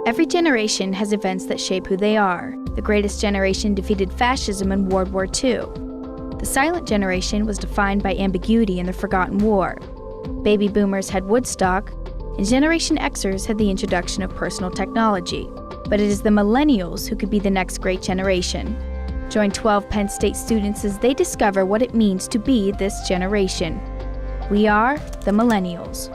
Every generation has events that shape who they are. The greatest generation defeated fascism in World War II. The silent generation was defined by ambiguity in the Forgotten War. Baby boomers had Woodstock, and Generation Xers had the introduction of personal technology. But it is the millennials who could be the next great generation. Join 12 Penn State students as they discover what it means to be this generation. We are the Millennials.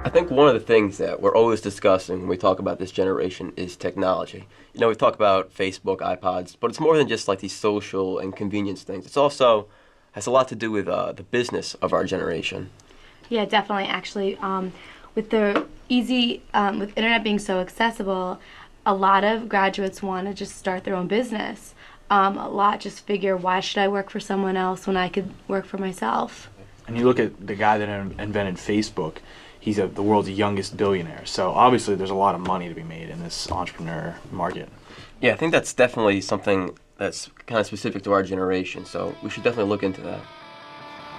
I think one of the things that we're always discussing when we talk about this generation is technology. You know, we talk about Facebook, iPods, but it's more than just like these social and convenience things. It's also has a lot to do with the business of our generation. Yeah, definitely. Actually, with the with internet being so accessible, a lot of graduates want to just start their own business. A lot just figure, why should I work for someone else when I could work for myself? And you look at the guy that invented Facebook. He's the world's youngest billionaire. So obviously there's a lot of money to be made in this entrepreneur market. Yeah, I think that's definitely something that's kind of specific to our generation, so we should definitely look into that.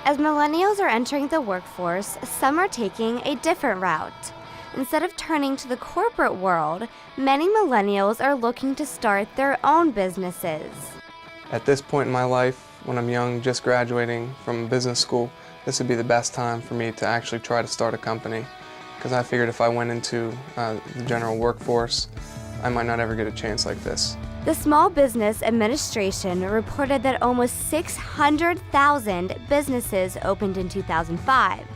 As millennials are entering the workforce, some are taking a different route. Instead of turning to the corporate world, many millennials are looking to start their own businesses. At this point in my life, when I'm young, just graduating from business school, this would be the best time for me to actually try to start a company, because I figured if I went into the general workforce, I might not ever get a chance like this. The Small Business Administration reported that almost 600,000 businesses opened in 2005,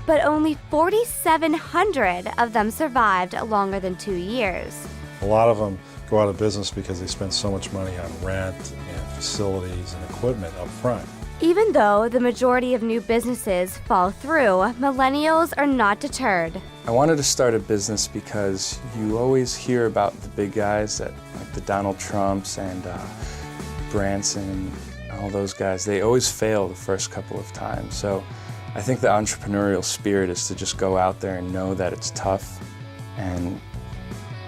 but only 4,700 of them survived longer than 2 years. A lot of them go out of business because they spend so much money on rent and facilities and equipment up front. Even though the majority of new businesses fall through, millennials are not deterred. I wanted to start a business because you always hear about the big guys, like the Donald Trumps and Branson, all those guys. They always fail the first couple of times. So I think the entrepreneurial spirit is to just go out there and know that it's tough and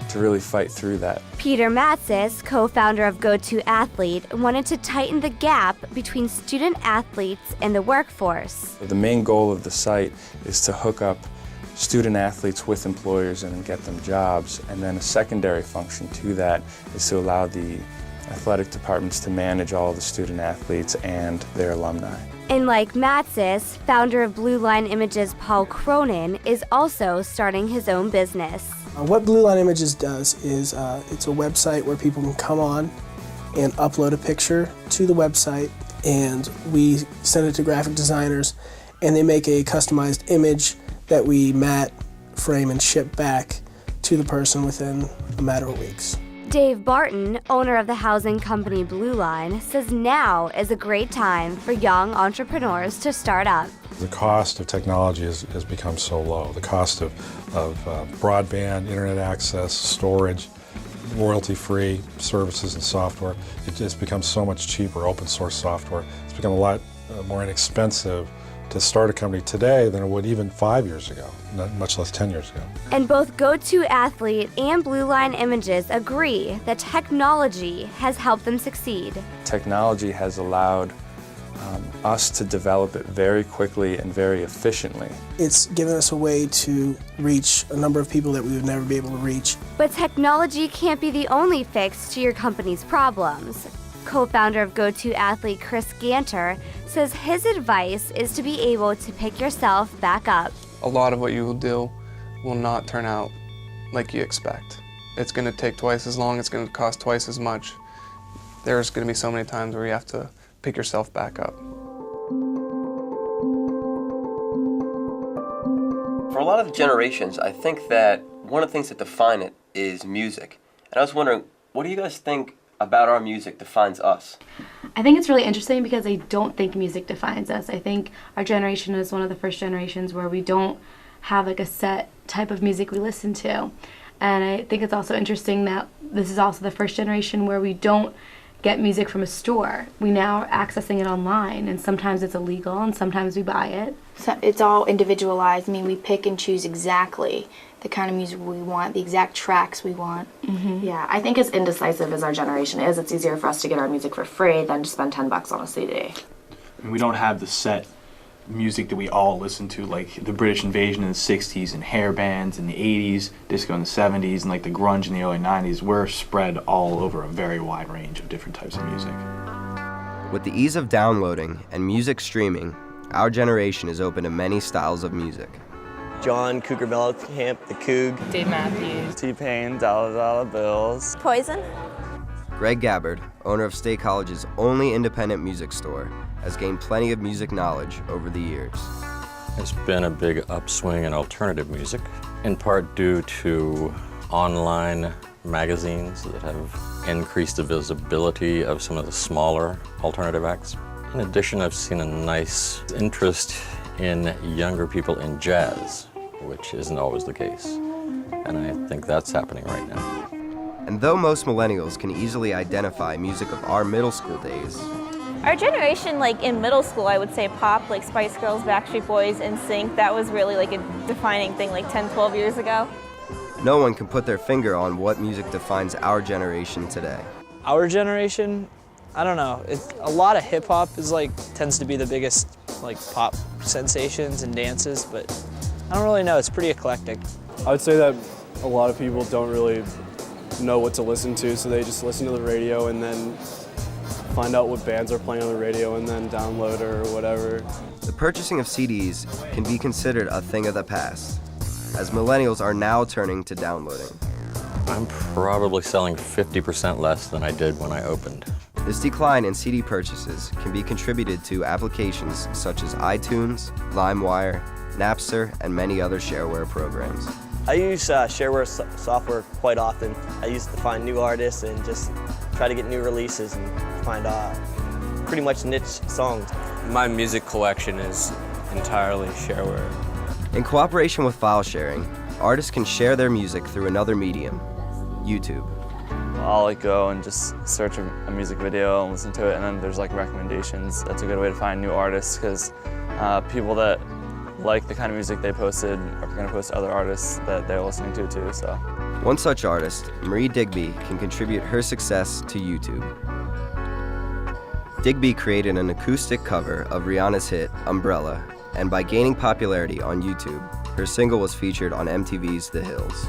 to really fight through that. Peter Matsis, co-founder of Go-To-Athlete, wanted to tighten the gap between student athletes and the workforce. The main goal of the site is to hook up student athletes with employers and get them jobs, and then a secondary function to that is to allow the athletic departments to manage all the student athletes and their alumni. And like Matsis, founder of Blue Line Images Paul Cronin is also starting his own business. What Blue Line Images does is it's a website where people can come on and upload a picture to the website, and we send it to graphic designers, and they make a customized image that we mat, frame, and ship back to the person within a matter of weeks. Dave Barton, owner of the housing company Blue Line, says now is a great time for young entrepreneurs to start up. The cost of technology has become so low. The cost of broadband, internet access, storage, royalty-free services and software, it just becomes so much cheaper. Open source software, it's become a lot more inexpensive to start a company today than it would even 5 years ago, much less 10 years ago. And both Go-To-Athlete and Blue Line Images agree that technology has helped them succeed. Technology has allowed us to develop it very quickly and very efficiently. It's given us a way to reach a number of people that we would never be able to reach. But technology can't be the only fix to your company's problems. Co-founder of Go-To-Athlete Chris Ganter says his advice is to be able to pick yourself back up. A lot of what you will do will not turn out like you expect. It's going to take twice as long, it's going to cost twice as much. There's going to be so many times where you have to pick yourself back up. For a lot of generations, I think that one of the things that define it is music. And I was wondering, what do you guys think about our music defines us? I think it's really interesting because I don't think music defines us. I think our generation is one of the first generations where we don't have like a set type of music we listen to. And I think it's also interesting that this is also the first generation where we don't get music from a store. We now are accessing it online, and sometimes it's illegal and sometimes we buy it. So it's all individualized. I mean, we pick and choose exactly the kind of music we want, the exact tracks we want. Mm-hmm. Yeah, I think as indecisive as our generation is, it's easier for us to get our music for free than to spend $10 on a CD. And we don't have the set music that we all listen to, like the British invasion in the 60s and hair bands in the 80s, disco in the 70s, and like the grunge in the early 90s, we're spread all over a very wide range of different types of music. With the ease of downloading and music streaming, our generation is open to many styles of music. John Cougar Mellencamp, The Coug. Dave Matthews. T-Pain, Dollar Dollar Bills. Poison. Greg Gabbard, owner of State College's only independent music store, has gained plenty of music knowledge over the years. It's been a big upswing in alternative music, in part due to online magazines that have increased the visibility of some of the smaller alternative acts. In addition, I've seen a nice interest in younger people in jazz, which isn't always the case. And I think that's happening right now. And though most millennials can easily identify music of our middle school days, our generation, like in middle school, I would say pop, like Spice Girls, Backstreet Boys, NSYNC, that was really like a defining thing like 10, 12 years ago. no one can put their finger on what music defines our generation today. Our generation, I don't know. A lot of hip hop is tends to be the biggest pop sensations and dances, but I don't really know. It's pretty eclectic. I would say that a lot of people don't really know what to listen to, so they just listen to the radio and then find out what bands are playing on the radio and then download or whatever. The purchasing of CDs can be considered a thing of the past, as millennials are now turning to downloading. I'm probably selling 50% less than I did when I opened. This decline in CD purchases can be contributed to applications such as iTunes, LimeWire, Napster, and many other shareware programs. I use shareware software quite often. I use it to find new artists and just try to get new releases and find pretty much niche songs. My music collection is entirely shareware. In cooperation with file sharing, artists can share their music through another medium, YouTube. I'll go and just search a music video and listen to it, and then there's recommendations. That's a good way to find new artists, because people that like the kind of music they posted are going to post other artists that they're listening to too. So one such artist, Marie Digby, can contribute her success to YouTube. Digby created an acoustic cover of Rihanna's hit Umbrella, and by gaining popularity on YouTube, her single was featured on MTV's The Hills.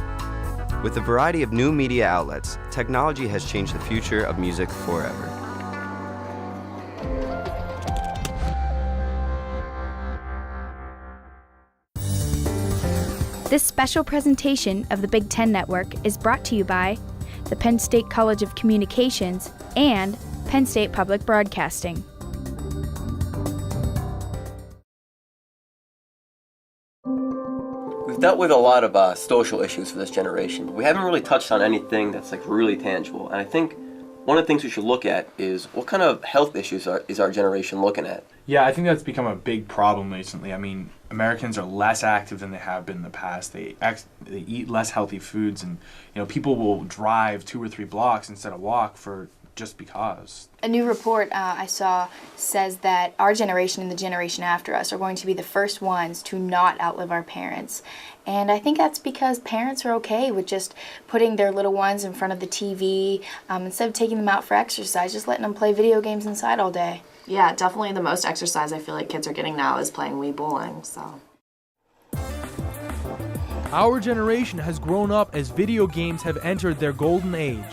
With a variety of new media outlets, technology has changed the future of music forever. This special presentation of the Big Ten Network is brought to you by the Penn State College of Communications and Penn State Public Broadcasting. We've dealt with a lot of social issues for this generation. We haven't really touched on anything that's really tangible. And I think one of the things we should look at is what kind of health issues is our generation looking at? Yeah, I think that's become a big problem recently. I mean, Americans are less active than they have been in the past. They eat less healthy foods, and people will drive 2 or 3 blocks instead of walk for just because. A new report I saw says that our generation and the generation after us are going to be the first ones to not outlive our parents. And I think that's because parents are okay with just putting their little ones in front of the TV instead of taking them out for exercise, just letting them play video games inside all day. Yeah, definitely the most exercise I feel like kids are getting now is playing Wii bowling, so. Our generation has grown up as video games have entered their golden age.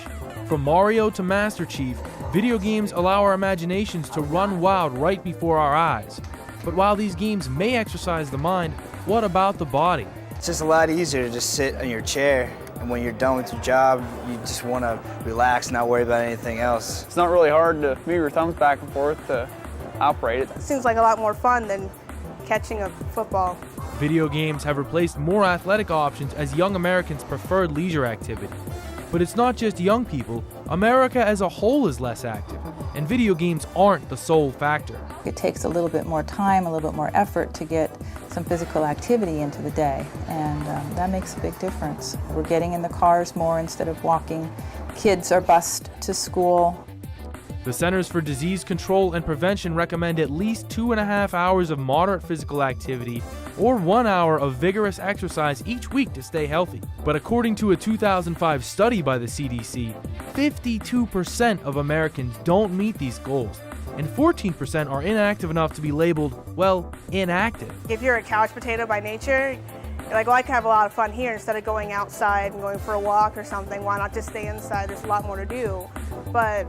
From Mario to Master Chief, video games allow our imaginations to run wild right before our eyes. But while these games may exercise the mind, what about the body? It's just a lot easier to just sit in your chair, and when you're done with your job, you just want to relax and not worry about anything else. It's not really hard to move your thumbs back and forth to operate it. It seems like a lot more fun than catching a football. Video games have replaced more athletic options as young Americans' preferred leisure activity. But it's not just young people. America as a whole is less active, and video games aren't the sole factor. It takes a little bit more time, a little bit more effort to get some physical activity into the day, and that makes a big difference. We're getting in the cars more instead of walking. Kids are bused to school. The Centers for Disease Control and Prevention recommend at least 2.5 hours of moderate physical activity or 1 hour of vigorous exercise each week to stay healthy. But according to a 2005 study by the CDC, 52% of Americans don't meet these goals. and 14% are inactive enough to be labeled, well, inactive. If you're a couch potato by nature, you're like, well, I can have a lot of fun here instead of going outside and going for a walk or something. Why not just stay inside? There's a lot more to do. But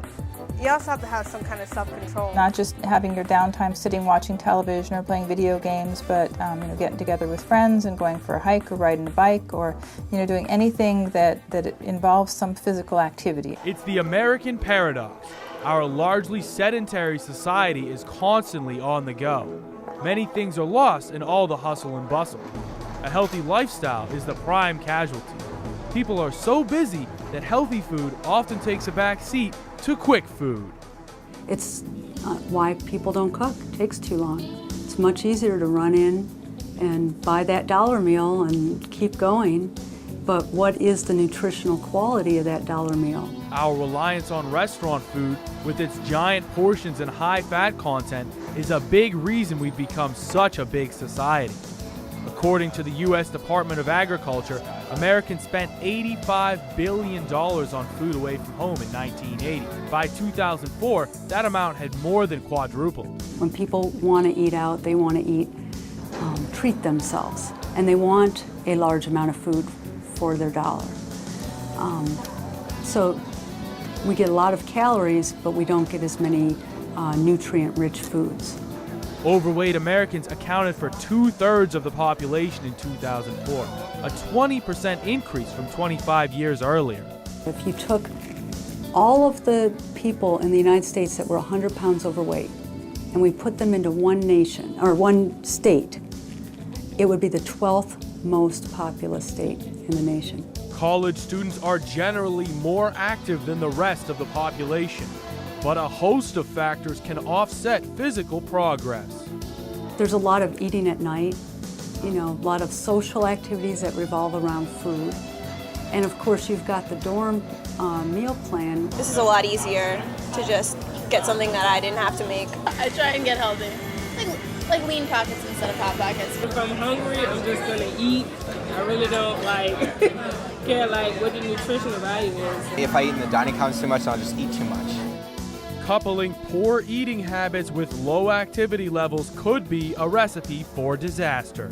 you also have to have some kind of self-control. Not just having your downtime sitting watching television or playing video games, but getting together with friends and going for a hike or riding a bike or doing anything that involves some physical activity. It's the American paradox. Our largely sedentary society is constantly on the go. Many things are lost in all the hustle and bustle. A healthy lifestyle is the prime casualty. People are so busy that healthy food often takes a back seat to quick food. It's why people don't cook. It takes too long. It's much easier to run in and buy that dollar meal and keep going. But what is the nutritional quality of that dollar meal? Our reliance on restaurant food, with its giant portions and high fat content, is a big reason we've become such a big society. According to the U.S. Department of Agriculture, Americans spent $85 billion on food away from home in 1980. By 2004, that amount had more than quadrupled. When people want to eat out, they want to treat themselves, and they want a large amount of food for their dollar. So we get a lot of calories, but we don't get as many nutrient-rich foods. Overweight Americans accounted for 2/3 of the population in 2004, a 20% increase from 25 years earlier. If you took all of the people in the United States that were 100 pounds overweight and we put them into one nation, or one state, it would be the 12th most populous state in the nation. College students are generally more active than the rest of the population, but a host of factors can offset physical progress. There's a lot of eating at night, a lot of social activities that revolve around food. And of course, you've got the dorm meal plan. This is a lot easier to just get something that I didn't have to make. I try and get healthy. Like lean pockets instead of hot pockets. If I'm hungry, I'm just gonna eat. I really don't care what the nutritional value is. If I eat in the dining counts too much, I'll just eat too much. Coupling poor eating habits with low activity levels could be a recipe for disaster.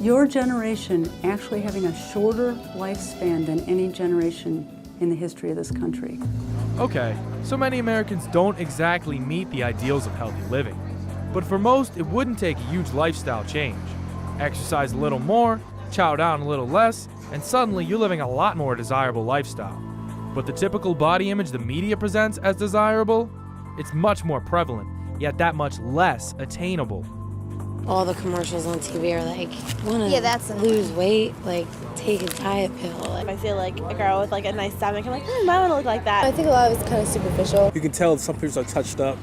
Your generation actually having a shorter lifespan than any generation in the history of this country. Okay, so many Americans don't exactly meet the ideals of healthy living. But for most, it wouldn't take a huge lifestyle change. Exercise a little more, chow down a little less, and suddenly you're living a lot more desirable lifestyle. But the typical body image the media presents as desirable, it's much more prevalent, yet that much less attainable. All the commercials on TV are wanna lose weight, take a diet pill. I feel like a girl with a nice stomach, I'm I wanna look like that. I think a lot of it's kind of superficial. You can tell some people are touched up,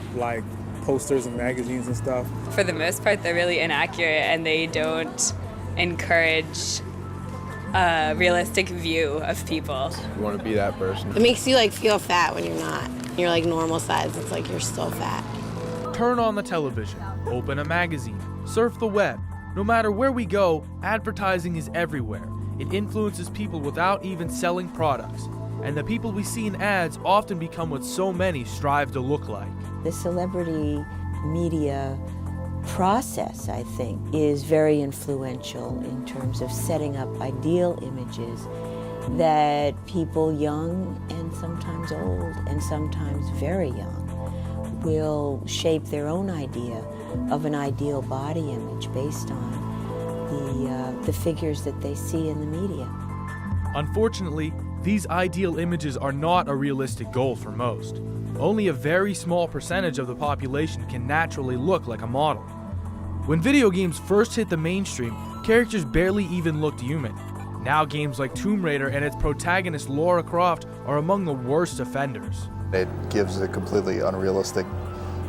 posters and magazines and stuff. For the most part, they're really inaccurate and they don't encourage a realistic view of people. You want to be that person. It makes you feel fat when you're not. You're normal size, it's you're still fat. Turn on the television, open a magazine, surf the web. No matter where we go, advertising is everywhere. It influences people without even selling products. And the people we see in ads often become what so many strive to look like. The celebrity media process, I think, is very influential in terms of setting up ideal images that people young and sometimes old and sometimes very young will shape their own idea of an ideal body image based on the figures that they see in the media. Unfortunately, these ideal images are not a realistic goal for most. Only a very small percentage of the population can naturally look like a model. When video games first hit the mainstream, characters barely even looked human. Now games like Tomb Raider and its protagonist Lara Croft are among the worst offenders. It gives a completely unrealistic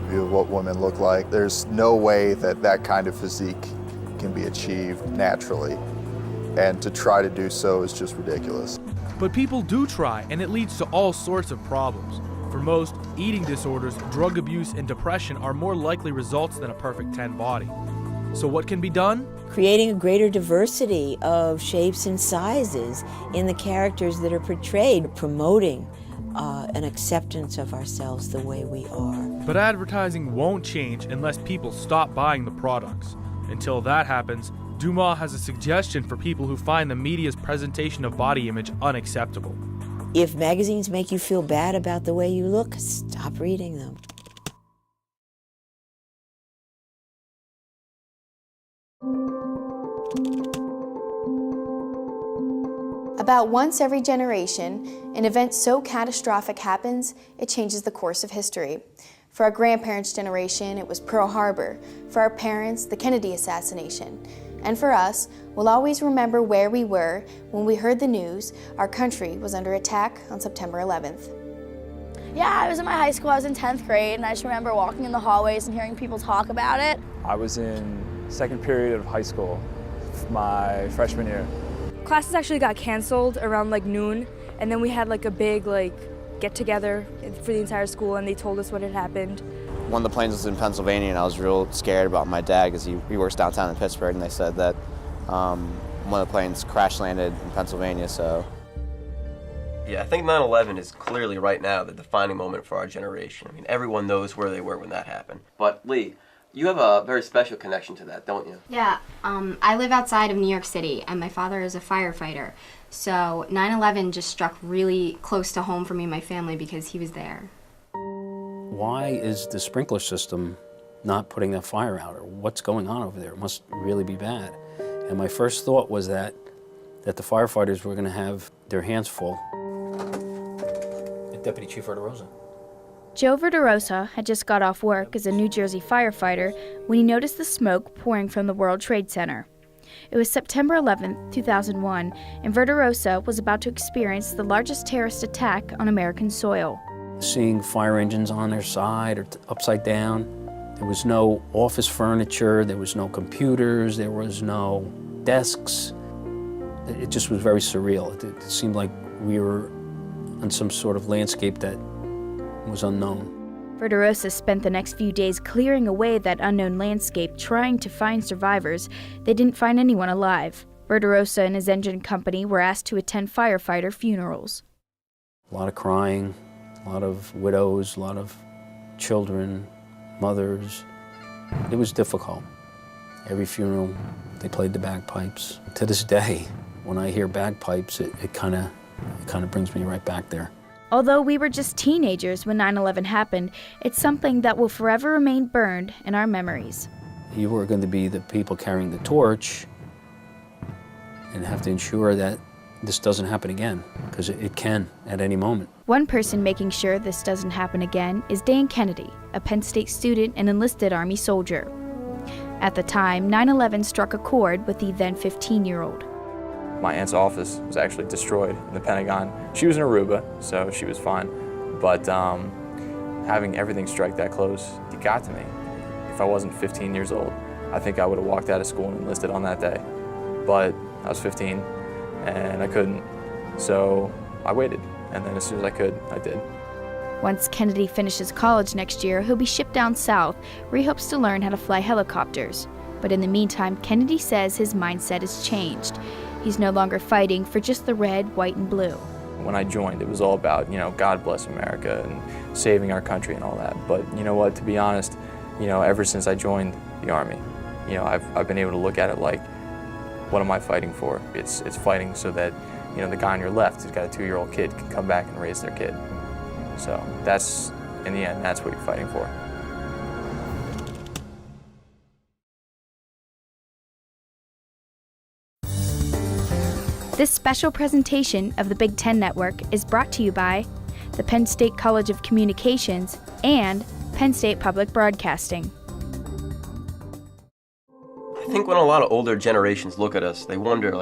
view of what women look like. There's no way that that kind of physique can be achieved naturally, and to try to do so is just ridiculous. But people do try, and it leads to all sorts of problems. For most, eating disorders, drug abuse, and depression are more likely results than a perfect 10 body. So what can be done? Creating a greater diversity of shapes and sizes in the characters that are portrayed, promoting an acceptance of ourselves the way we are. But advertising won't change unless people stop buying the products. Until that happens, Dumas has a suggestion for people who find the media's presentation of body image unacceptable. If magazines make you feel bad about the way you look, stop reading them. About once every generation, an event so catastrophic happens, it changes the course of history. For our grandparents' generation, it was Pearl Harbor. For our parents, the Kennedy assassination. And for us, we'll always remember where we were when we heard the news our country was under attack on September 11th. Yeah, I was in my high school, I was in 10th grade, and I just remember walking in the hallways and hearing people talk about it. I was in second period of high school, my freshman year. Classes actually got canceled around like noon, and then we had like a big get together for the entire school, and they told us what had happened. One of the planes was in Pennsylvania, and I was real scared about my dad because he works downtown in Pittsburgh, and they said that one of the planes crash landed in Pennsylvania. So yeah, I think 9/11 is clearly right now the defining moment for our generation. I mean, everyone knows where they were when that happened. But Lee, you have a very special connection to that, don't you? Yeah, I live outside of New York City, and my father is a firefighter. So 9/11 just struck really close to home for me and my family because he was there. Why is the sprinkler system not putting that fire out, or what's going on over there? It must really be bad. And my first thought was that the firefighters were going to have their hands full. Deputy Chief Verderosa. Joe Verderosa had just got off work as a New Jersey firefighter when he noticed the smoke pouring from the World Trade Center. It was September 11, 2001, and Verderosa was about to experience the largest terrorist attack on American soil. Seeing fire engines on their side or upside down, there was no office furniture, there was no computers, there was no desks. It just was very surreal. It seemed like we were on some sort of landscape that was unknown. Verderosa spent the next few days clearing away that unknown landscape, trying to find survivors. They didn't find anyone alive. Verderosa and his engine company were asked to attend firefighter funerals. A lot of crying, a lot of widows, a lot of children, mothers. It was difficult. Every funeral, they played the bagpipes. To this day, when I hear bagpipes, it kind of brings me right back there. Although we were just teenagers when 9/11 happened, it's something that will forever remain burned in our memories. You are going to be the people carrying the torch and have to ensure that this doesn't happen again, because it can at any moment. One person making sure this doesn't happen again is Dan Kennedy, a Penn State student and enlisted Army soldier. At the time, 9/11 struck a chord with the then 15-year-old. My aunt's office was actually destroyed in the Pentagon. She was in Aruba, so she was fine. But having everything strike that close, it got to me. If I wasn't 15 years old, I think I would have walked out of school and enlisted on that day. But I was 15, and I couldn't. So I waited, and then as soon as I could, I did. Once Kennedy finishes college next year, he'll be shipped down south, where he hopes to learn how to fly helicopters. But in the meantime, Kennedy says his mindset has changed. He's no longer fighting for just the red, white, and blue. When I joined, it was all about, God bless America and saving our country and all that. But you know what, to be honest, ever since I joined the Army, I've been able to look at it like, what am I fighting for? It's fighting so that, the guy on your left who's got a 2-year-old kid can come back and raise their kid. So that's, in the end, that's what you're fighting for. This special presentation of the Big Ten Network is brought to you by the Penn State College of Communications and Penn State Public Broadcasting. I think when a lot of older generations look at us, they wonder,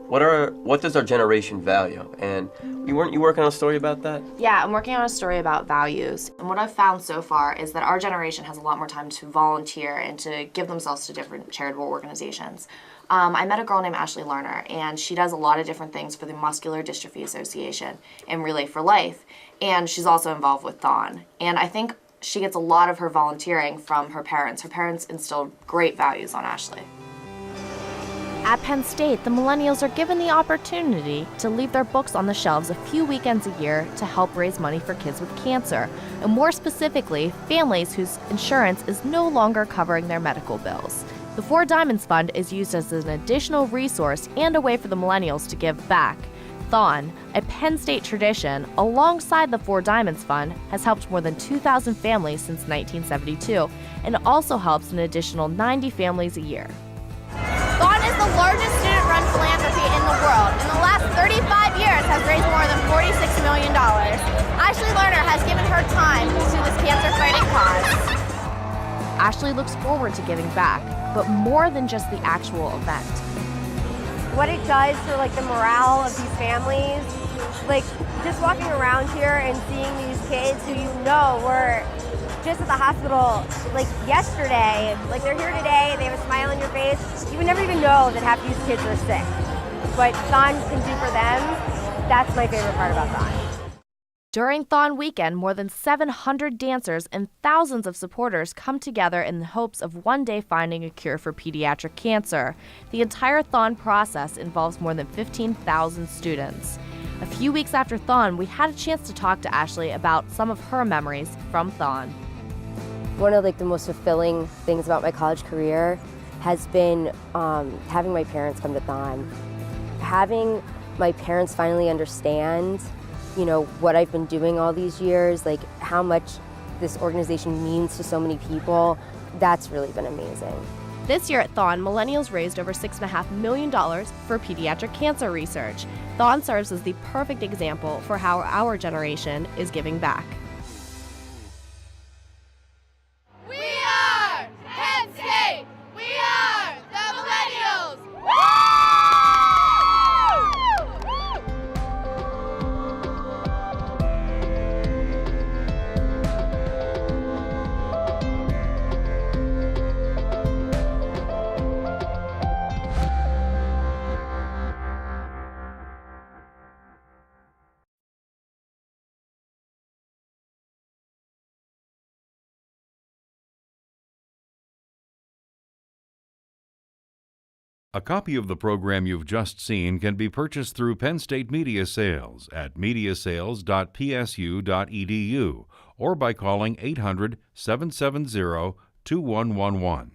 what does our generation value? And you working on a story about that? Yeah, I'm working on a story about values. And what I've found so far is that our generation has a lot more time to volunteer and to give themselves to different charitable organizations. I met a girl named Ashley Lerner, and she does a lot of different things for the Muscular Dystrophy Association and Relay for Life, and she's also involved with Thon. And I think she gets a lot of her volunteering from her parents. Her parents instilled great values on Ashley. At Penn State, the millennials are given the opportunity to leave their books on the shelves a few weekends a year to help raise money for kids with cancer, and more specifically, families whose insurance is no longer covering their medical bills. The Four Diamonds Fund is used as an additional resource and a way for the millennials to give back. Thon, a Penn State tradition, alongside the Four Diamonds Fund, has helped more than 2,000 families since 1972, and also helps an additional 90 families a year. Thon is the largest student-run philanthropy in the world. In the last 35 years has raised more than $46 million. Ashley Lerner has given her time to this cancer-fighting cause. Ashley looks forward to giving back, but more than just the actual event. What it does for the morale of these families, just walking around here and seeing these kids who were just at the hospital yesterday, they're here today, they have a smile on your face. You would never even know that half these kids are sick. What Thon can do for them, that's my favorite part about Thon. During Thon weekend, more than 700 dancers and thousands of supporters come together in the hopes of one day finding a cure for pediatric cancer. The entire Thon process involves more than 15,000 students. A few weeks after Thon, we had a chance to talk to Ashley about some of her memories from Thon. One of the most fulfilling things about my college career has been having my parents come to Thon. Having my parents finally understand what I've been doing all these years, how much this organization means to so many people, that's really been amazing. This year at Thon, millennials raised over $6.5 million for pediatric cancer research. Thon serves as the perfect example for how our generation is giving back. We are Penn State! We are the millennials! A copy of the program you've just seen can be purchased through Penn State Media Sales at mediasales.psu.edu or by calling 800-770-2111.